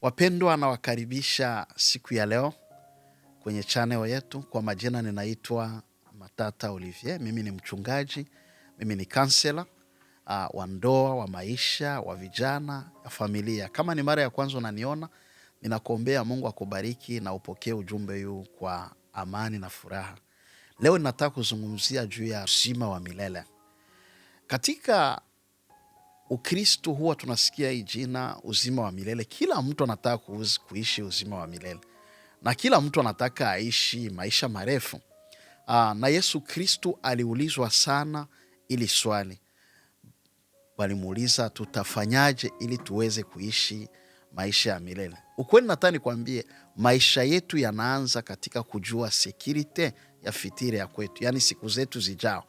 Wapendwa, nawakaribisha siku ya leo kwenye channel yetu. Kwa majina ninaitwa Matata Olivier. Mimi ni mchungaji, mimi ni counselor wa ndoa, wa maisha, wa vijana, ya familia. Kama ni mara ya kwanza unaniona, ninakuombea Mungu akubariki na upokee ujumbe huu kwa amani na furaha. Leo ninataka kuzungumzia juu ya uzima wa milele. Katika Ukristo huwa tunasikia hii jina uzima wa milele. Kila mtu anataka kuishi uzima wa milele, na kila mtu anataka aishi maisha marefu. Na Yesu Kristo aliulizwa sana ili swali. Walimuuliza, tutafanyaje ili tuweze kuishi maisha ya milele? Ukweli nataka nikwambie, maisha yetu yanaanza katika kujua security ya fitiri ya kwetu, yani siku zetu zijao.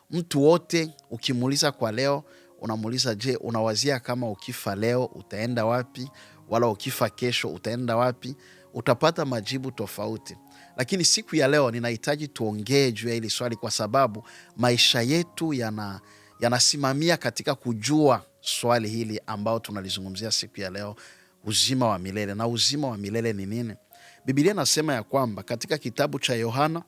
Mtu wote ukimuuliza kwa leo, unamuuliza, je, unawazia kama ukifa leo utaenda wapi? Wala ukifa kesho utaenda wapi? Utapata majibu tofauti. Lakini siku ya leo ninahitaji tuongee juu ya hili swali, kwa sababu maisha yetu yanasimamia katika kujua swali hili ambao tunalizungumzia siku ya leo, uzima wa milele. Na uzima wa milele ni nini? Biblia nasema ya kwamba katika kitabu cha Yohana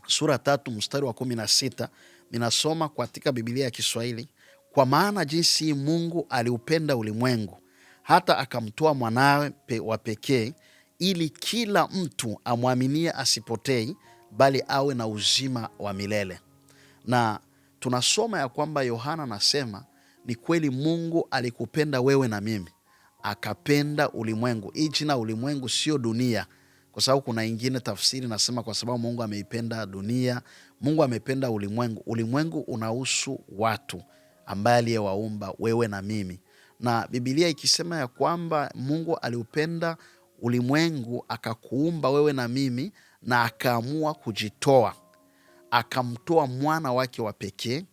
sura 3 mstari wa 16, ninasoma katika Biblia ya Kiswahili: kwa maana jinsi Mungu aliupenda ulimwengu hata akamtoa mwanawe wa pekee, ili kila mtu amwaminie asipotei, bali awe na uzima wa milele. Na tunasoma ya kwamba Yohana anasema ni kweli Mungu alikupenda wewe na mimi, akapenda ulimwengu. Hii jina ulimwengu sio dunia, kwa sababu kuna ingine tafsiri nasema kwa sababu Mungu ameipenda dunia. Mungu amependa ulimwengu. Ulimwengu unahusu watu ambaye aliyewaumba wewe na mimi. Na Biblia ikisema ya kwamba Mungu aliupenda ulimwengu akakuumba wewe na mimi, na akaamua kujitoa, akamtoa mwana wake wa pekee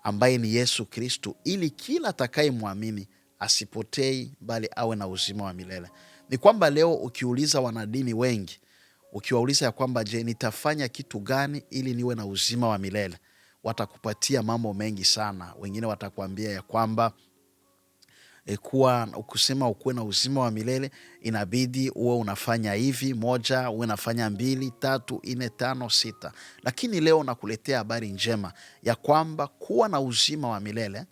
ambaye ni Yesu Kristo, ili kila atakayemwamini asipotei, bali awe na uzima wa milele. Ni kwamba leo ukiuliza wanadini wengi, ukiwauliza ya kwamba je, nitafanya kitu gani ili niwe na uzima wa milele, watakupatia mambo mengi sana. Wengine watakwambia ya kwamba ukisema ukuwe na uzima wa milele inabidi uwe unafanya hivi, 1, uwe unafanya 2, 3, 4, 5, 6. Lakini leo nakuletea habari njema ya kwamba kuwa na uzima wa milele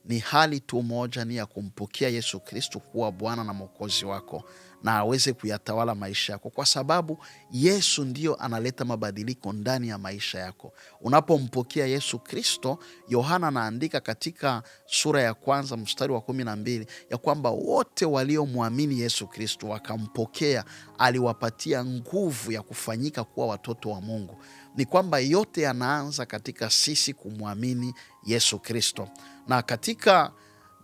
ni hali tu moja, ni ya kumpokea Yesu Kristo kuwa Bwana na Mwokozi wako, na aweze kuyatawala maisha yako, kwa sababu Yesu ndio analeta mabadiliko ndani ya maisha yako. Unapompokea Yesu Kristo, Yohana anaandika katika sura ya 1 mstari wa 12 ya kwamba wote waliomwamini Yesu Kristo wakampokea, aliwapatia nguvu ya kufanyika kuwa watoto wa Mungu. Ni kwamba yote yanaanza katika sisi kumwamini Yesu Kristo. Na katika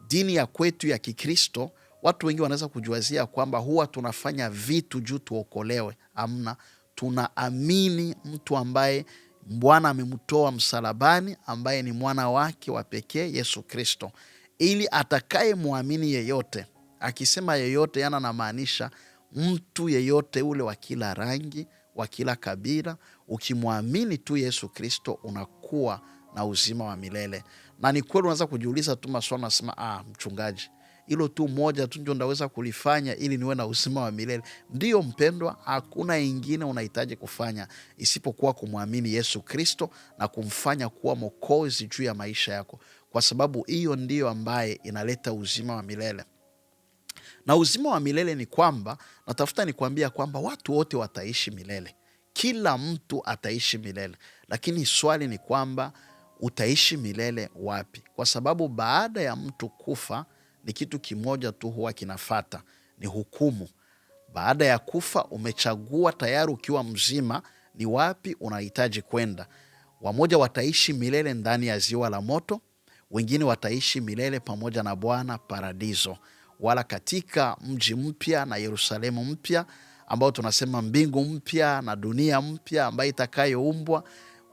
dini ya kwetu ya Kikristo, watu wengi wanaweza kujuazia kwamba huwa tunafanya vitu juu tuokolewe. Amna, tunaamini mtu ambaye Bwana amemtoa msalabani, ambaye ni mwana wake wa pekee Yesu Kristo, ili atakaye muamini yeyote. Akisema yeyote, yana namaanisha mtu yeyote ule, wa kila rangi, wa kila kabila. Ukimwamini tu Yesu Kristo unakuwa na uzima wa milele. Na ni kweli unaweza kujiuliza tu maswali, nasema mchungaji, hilo tu moja tu ndio ndaweza kulifanya ili niwe na uzima wa milele? Ndiyo mpendwa, hakuna ingine unahitaji kufanya isipokuwa kumwamini Yesu Kristo na kumfanya kuwa Mwokozi juu ya maisha yako, kwa sababu hiyo ndiyo ambaye inaleta uzima wa milele. Na uzima wa milele ni kwamba, natafuta nikuambia kwamba watu wote wataishi milele. Kila mtu ataishi milele. Lakini swali ni kwamba utaishi milele wapi? Kwa sababu baada ya mtu kufa ni kitu kimoja tu huwa kinafata, ni hukumu. Baada ya kufa umechagua tayari ukiwa mzima ni wapi unahitaji kwenda. Wamoja wataishi milele ndani ya ziwa la moto, wengine wataishi milele pamoja na Bwana paradiso, wala katika mji mpya na Yerusalemu mpya, ambao tunasema mbingu mpya na dunia mpya ambayo itakayoumbwa.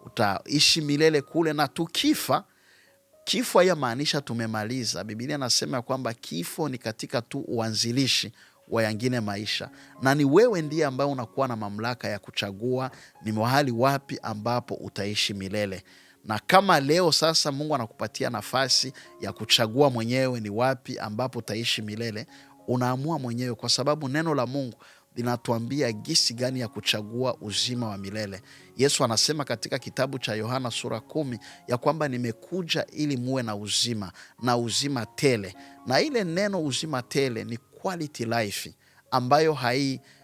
Utaishi milele kule. Na tukifa, kifo hayamaanisha tumemaliza. Biblia nasema kwamba kifo ni katika tu uanzilishi wa yangine maisha, na ni wewe ndiye ambaye unakuwa na mamlaka ya kuchagua ni mahali wapi ambapo utaishi milele. Na kama leo sasa Mungu anakupatia nafasi ya kuchagua mwenyewe ni wapi ambapo utaishi milele, unaamua mwenyewe, kwa sababu neno la Mungu linatuambia gisi gani ya kuchagua uzima wa milele. Yesu anasema katika kitabu cha Yohana sura 10 ya kwamba nimekuja ili muwe na uzima na uzima tele. Na ile neno uzima tele ni quality life ambayo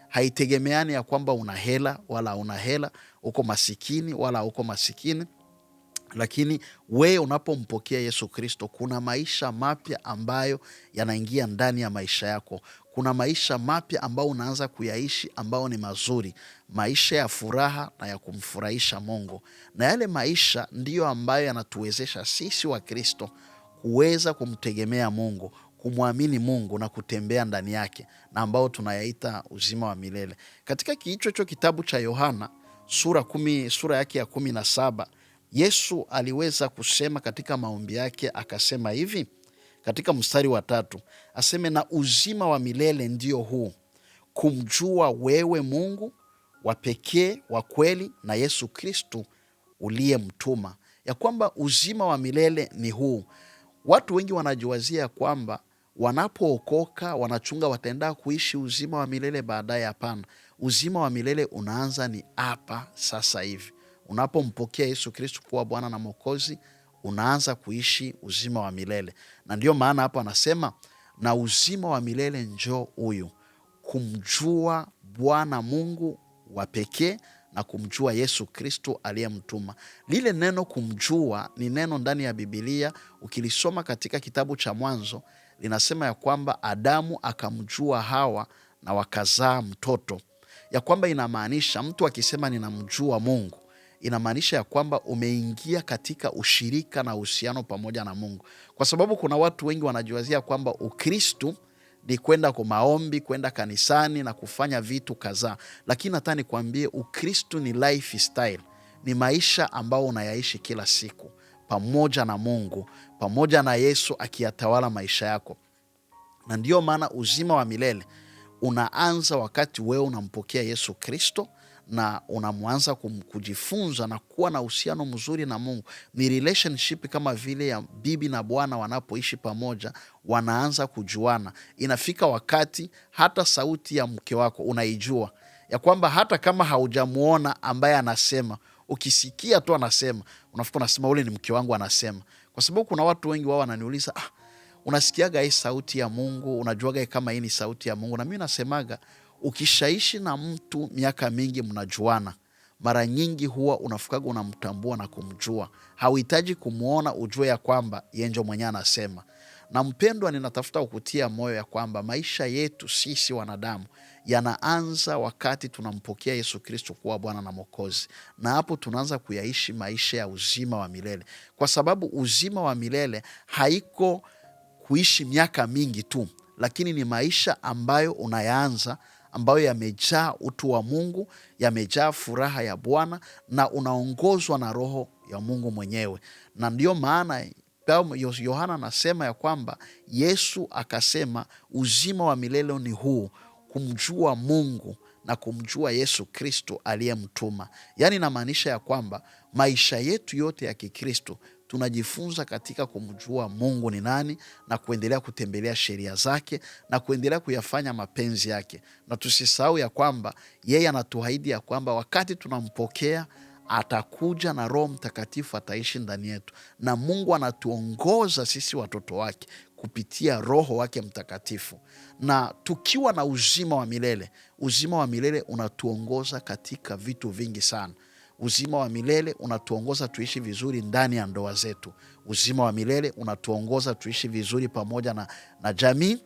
haitegemeani ya kwamba una hela wala una hela, uko masikini wala uko masikini. Lakini wewe unapompokea Yesu Kristo, kuna maisha mapya ambayo yanaingia ndani ya maisha yako. Kuna maisha mapya ambayo unaanza kuyaishi ambayo ni mazuri, maisha ya furaha na ya kumfurahisha Mungu. Na yale maisha ndiyo ambayo yanatuwezesha sisi wa Kristo kuweza kumtegemea Mungu, kumwamini Mungu na kutembea ndani yake, na ambao tunayaita uzima wa milele. Katika hicho kitabu cha Yohana sura yake ya 17, Yesu aliweza kusema katika maombi yake, akasema hivi katika mstari wa 3, aseme na uzima wa milele ndio huu, kumjua wewe Mungu wa pekee wa kweli na Yesu Kristo uliyemtuma. Ya kwamba uzima wa milele ni huu. Watu wengi wanajiwazia kwamba wanapookoka wanachunga wataenda kuishi uzima wa milele baadaye. Hapana, uzima wa milele unaanza ni hapa sasa hivi. Unapompokea Yesu Kristo kuwa Bwana na Mwokozi, unaanza kuishi uzima wa milele. Na ndio maana hapo anasema na uzima wa milele njoo huyu, kumjua Bwana Mungu wa pekee na kumjua Yesu Kristo aliyemtuma. Lile neno kumjua ni neno ndani ya Biblia. Ukilisoma katika kitabu cha Mwanzo, linasema ya kwamba Adamu akamjua Hawa na wakazaa mtoto. Ya kwamba inamaanisha mtu akisema ninamjua Mungu, inamaanisha ya kwamba umeingia katika ushirika na uhusiano pamoja na Mungu. Kwa sababu kuna watu wengi wanajiwazia kwamba Ukristo ni kwenda kwa maombi, kwenda kanisani na kufanya vitu kadhaa. Lakini nataka nikwambie Ukristo ni lifestyle, ni maisha ambao unayaishi kila siku pamoja na Mungu, pamoja na Yesu akiyatawala maisha yako. Na ndio maana uzima wa milele unaanza wakati wewe unampokea Yesu Kristo na unamwanza kujifunza na kuwa na uhusiano mzuri na Mungu. Ni relationship kama vile ya bibi na bwana wanapoishi pamoja, wanaanza kujuana. Inafika wakati hata sauti ya mke wako unaijua, ya kwamba hata kama haujamuona ambaye anasema, ukisikia tu anasema, unafikiri unasema ule ni mke wangu anasema. Kwa sababu kuna watu wengi wao wananiuliza, unasikiaga hii sauti ya Mungu, unajuaga kama hii ni sauti ya Mungu? Na mimi nasemaga, ukishaishi na mtu miaka mingi mnajuana, mara nyingi huwa unafikaga unamtambua na kumjua. Hauhitaji kumuona ujue ya kwamba yeye ndio mwenyewe anasema. Na mpendwa, ninatafuta kukutia moyo ya kwamba maisha yetu sisi wanadamu yanaanza wakati tunampokea Yesu Kristo kuwa Bwana na Mwokozi. Na hapo tunaanza kuyaishi maisha ya uzima wa milele. Kwa sababu uzima wa milele haiko kuishi miaka mingi tu, lakini ni maisha ambayo unayaanza, ambayo yamejaa utu wa Mungu, yamejaa furaha ya Bwana, na unaongozwa na Roho ya Mungu mwenyewe. Na ndio maana Yohana anasema ya kwamba Yesu akasema uzima wa milele ni huu, kumjua Mungu na kumjua Yesu Kristo aliyemtuma. Yaani inamaanisha ya kwamba maisha yetu yote ya Kikristo tunajifunza katika kumjua Mungu ni nani, na kuendelea kutembelea sheria zake na kuendelea kuyafanya mapenzi yake. Na tusisahau ya kwamba yeye anatuahidi ya kwamba wakati tunampokea atakuja na Roho Mtakatifu ataishi ndani yetu, na Mungu anatuongoza sisi watoto wake kupitia Roho wake Mtakatifu. Na tukiwa na uzima wa milele unatuongoza katika vitu vingi sana. Uzima wa milele unatuongoza tuishi vizuri ndani ya ndoa zetu. Uzima wa milele unatuongoza tuishi vizuri pamoja na jamii,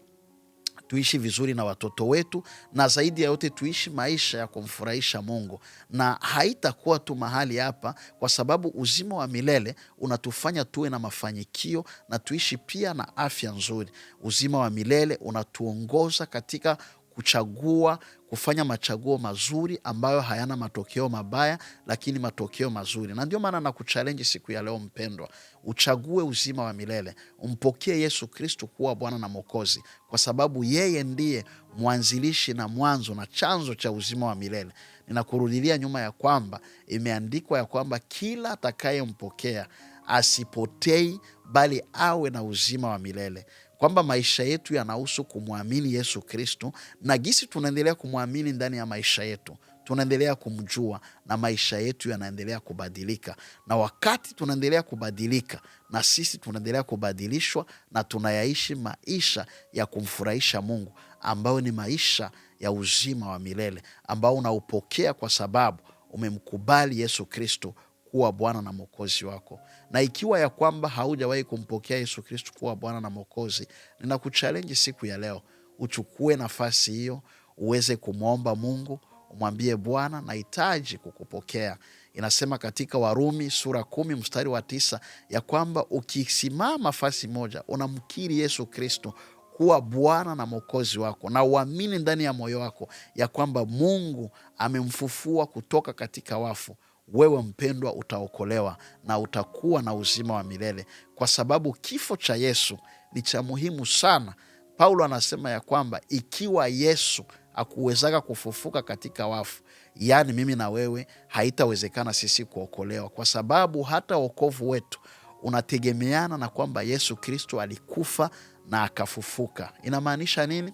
tuishi vizuri na watoto wetu, na zaidi ya yote tuishi maisha ya kumfurahisha Mungu. Na haitakuwa tu mahali hapa, kwa sababu uzima wa milele unatufanya tuwe na mafanikio na tuishi pia na afya nzuri. Uzima wa milele unatuongoza katika kuchagua, kufanya machaguo mazuri ambayo hayana matokeo mabaya, lakini matokeo mazuri. Na ndio maana nakuchallenge siku ya leo mpendwa, uchague uzima wa milele, umpokee Yesu Kristo kuwa Bwana na Mwokozi, kwa sababu yeye ndiye mwanzilishi na mwanzo na chanzo cha uzima wa milele. Ninakurudilia nyuma ya kwamba imeandikwa ya kwamba kila atakayempokea asipotei, bali awe na uzima wa milele. kwamba maisha yetu yanahusu kumwamini Yesu Kristo, na gisi tunaendelea kumwamini ndani ya maisha yetu, tunaendelea kumjua na maisha yetu yanaendelea kubadilika. Na wakati tunaendelea kubadilika, na sisi tunaendelea kubadilishwa na tunayaishi maisha ya kumfurahisha Mungu, ambayo ni maisha ya uzima wa milele, ambao unaupokea kwa sababu umemkubali Yesu Kristo kuwa Bwana na Mwokozi wako. Na ikiwa ya kwamba haujawahi kumpokea Yesu Kristo kuwa Bwana na Mwokozi, ninakuchallenge siku ya leo uchukue nafasi hiyo, uweze kumwomba Mungu, umwambie Bwana, nahitaji kukupokea. Inasema katika Warumi sura 10 mstari wa 9 ya kwamba ukisimama fasi moja unamkiri Yesu Kristo kuwa Bwana na Mwokozi wako, na uamini ndani ya moyo wako ya kwamba Mungu amemfufua kutoka katika wafu, wewe mpendwa utaokolewa na utakuwa na uzima wa milele, kwa sababu kifo cha Yesu ni cha muhimu sana. Paulo anasema ya kwamba ikiwa Yesu hakuwezaka kufufuka katika wafu, yaani mimi na wewe, haitawezekana sisi kuokolewa, kwa sababu hata wokovu wetu unategemeana na kwamba Yesu Kristo alikufa na akafufuka. Inamaanisha nini?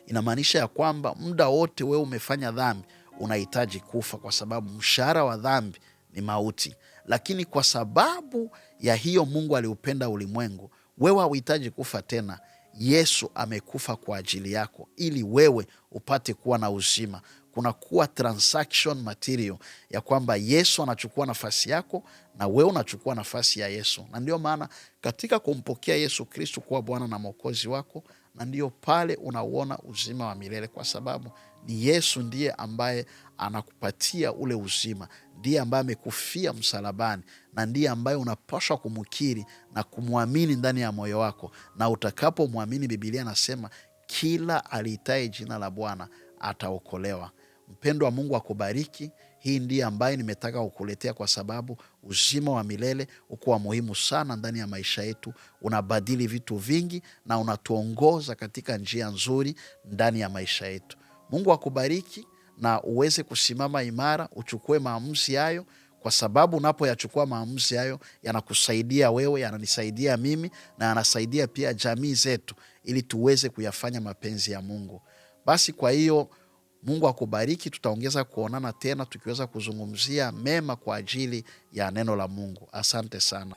Inamaanisha ya kwamba muda wote wewe umefanya dhambi unahitaji kufa, kwa sababu mshahara wa dhambi ni mauti. Lakini kwa sababu ya hiyo Mungu aliupenda ulimwengu, wewe hauhitaji kufa tena. Yesu amekufa kwa ajili yako ili wewe upate kuwa na uzima. Kuna kuwa transaction material ya kwamba Yesu anachukua nafasi yako na wewe unachukua nafasi ya Yesu. Na ndio maana katika kumpokea Yesu Kristo kuwa Bwana na Mwokozi wako, na ndio pale unauona uzima wa milele, kwa sababu ni Yesu ndiye ambaye anakupatia ule uzima, ndiye ambaye amekufia msalabani, na ndiye ambaye unapaswa kumkiri na kumwamini ndani ya moyo wako. Na utakapomwamini, Biblia nasema kila aliitaye jina la Bwana ataokolewa. Mpendo wa Mungu akubariki. Hii ndiye ambaye nimetaka kukuletea, kwa sababu uzima wa milele uko wa muhimu sana ndani ya maisha yetu. Unabadili vitu vingi na unatuongoza katika njia nzuri ndani ya maisha yetu. Mungu akubariki na uweze kusimama imara, uchukue maamuzi hayo, kwa sababu unapoyachukua maamuzi hayo yanakusaidia wewe, yananisaidia mimi, na yanasaidia pia jamii zetu, ili tuweze kuyafanya mapenzi ya Mungu. Basi kwa hiyo Mungu akubariki. Tutaongeza kuonana tena tukiweza kuzungumzia mema kwa ajili ya neno la Mungu. Asante sana.